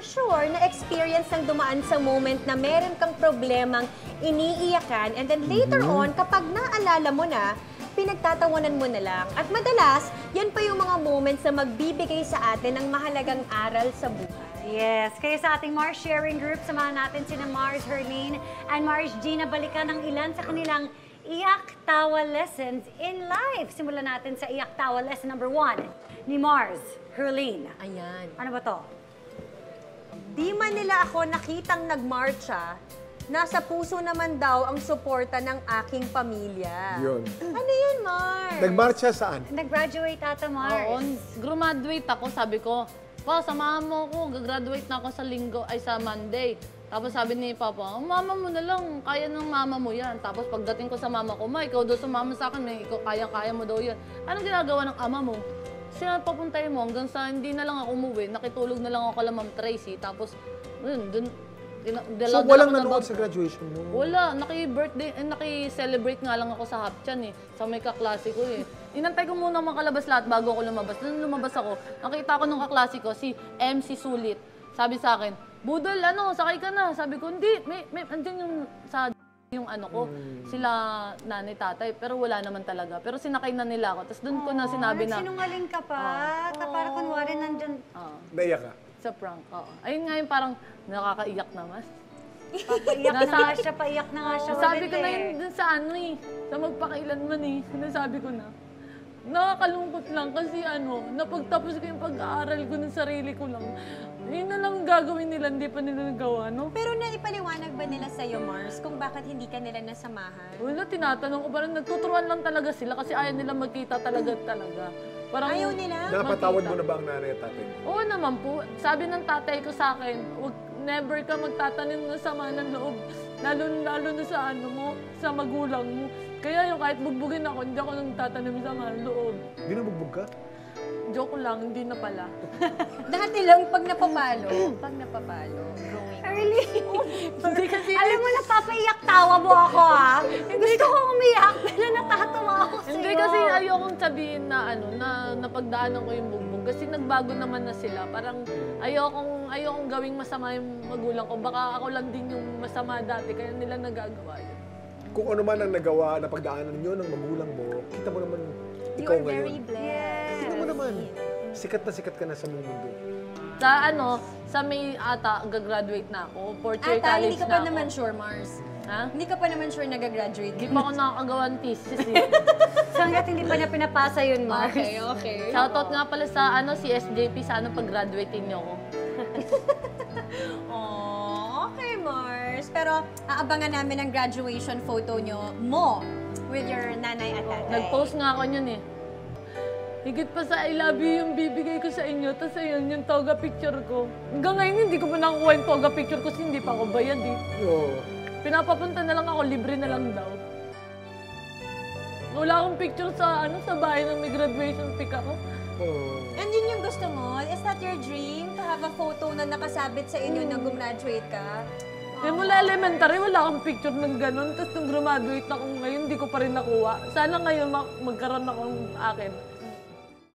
for sure, na-experience ng dumaan sa moment na meron kang problemang iniiyakan and then later on, kapag naalala mo na, pinagtatawanan mo na lang. At madalas, yan pa yung mga moments na magbibigay sa atin ng mahalagang aral sa buhay. Yes, kaya sa ating Mars Sharing Group, samahan natin sina Mars Herlene and Mars Gina, balikan ng ilan sa kanilang Iyak Tawa Lessons in Life. Simulan natin sa Iyak Tawa Lesson number 1 ni Mars Herlene. Ayan. Ano ba to? Di man nila ako nakitang nagmarcha, nasa puso naman daw ang suporta ng aking pamilya. Yun. Ano yun, Mars? Nagmarcha saan? Nag-graduate ata, Mars. Oo, graduate ako, sabi ko, pa, samahan mo ako, gagraduate na ako sa sa Monday. Tapos sabi ni Papa, mama mo na lang, kaya ng mama mo yan. Tapos pagdating ko sa mama ko, ma, ikaw daw sumama sa akin, ikaw kaya mo daw yan. Anong ginagawa ng ama mo? Siya papuntay mo hanggang sa hindi na lang ako umuwi, nakitulog na lang ako kala Ma'am Tracy. Tapos, dun, so walang nanood sa graduation mo? Wala, naki-celebrate nga lang ako sa Hapchan eh, sa may kaklase ko eh. Inantay ko muna makalabas lahat bago ako lumabas. Nung lumabas ako, nakita ko nung kaklase ko, si MC Sulit. Sabi sa akin, Budol, sakay ka na. Sabi ko, hindi, andyan yung yung ko, sila nanay, tatay, pero wala naman talaga. Pero sinakay na nila ako. Tapos doon ko na sinabi na... Sinungaling ka pa. Para kunwari nandyan. Naiyak ka? Sa prank, oo. Ayun nga yung parang nakakaiyak naman. Papaiyak na nga siya, paiyak na nga siya. Sabi ko na yun dun sa sa magpakailanman eh. Sabi ko na. Nakakalungkot lang kasi napagtapos ko yung pag-aaral ko ng sarili ko lang. Yun na lang gagawin nila, hindi pa nila nagawa, no? Pero naipaliwanag ba nila sa'yo, Mars, kung bakit hindi ka nila nasamahan? Wala, tinatanong ko parang nagtuturuan lang talaga sila kasi ayaw nila magkita talaga. Parang, ayaw nila? Napatawad mo na ba ang nanay at tatay? Oo naman po. Sabi ng tatay ko sa akin, never ka magtatanim ng sama ng loob. Lalo na sa sa magulang mo. Kaya yung kahit bugbugin ako, hindi ako nagtatanim sa sama ng loob. Hindi na bugbog ka? Joke lang, hindi na pala. Dati lang pag napapalo. Growing. Early. Hindi kasi... Alam mo, napapaiyak tawa mo ako, ha? Gusto ko umiyak, pero natatawa ako sa'yo. Hindi kasi ayokong sabihin na na napagdaanan ko yung bugbog. Kasi nagbago naman na sila. Parang ayokong gawing masama yung magulang ko. Baka ako lang din yung masama dati, kaya nila nagagawa yun. Kung ano man ang nagawa na pagdaanan nyo ng magulang mo, kita mo naman ikaw You're very ngayon. blessed. Tingnan mo naman. Sikat na sikat ka na sa mundo. Sa May ata, gagraduate na ako. Fourth year college Hindi ka na pa ako. naman sure, Mars. Ha? Hindi ka pa naman sure nag-graduate. Hindi pa ako nakakagawa ng thesis eh. So hanggat hindi pa niya pinapasa yun, Mars. Okay. Shoutout nga pala sa si SJP, sana pag-graduatein niyo ako. Okay, Mars. Pero aabangan namin ang graduation photo mo with your nanay at tatay. Nag-post nga ako yun eh. Higit pa sa I love you yung bibigay ko sa inyo, tapos ayun yung toga picture ko. Hanggang ngayon hindi ko pa nakukuha yung toga picture ko kasi hindi pa ako bayad eh. Oo. Pinapapunta na lang ako, libre na lang daw. Wala akong picture sa bahay na may graduation pic ako. And yun yung gusto mo? Is that your dream? To have a photo na nakasabit sa inyo na gumraduate ka? Mula elementary, wala akong picture ng ganun. Tapos nung graduate ako ngayon, hindi ko pa rin nakuha. Sana ngayon magkaroon akong akin.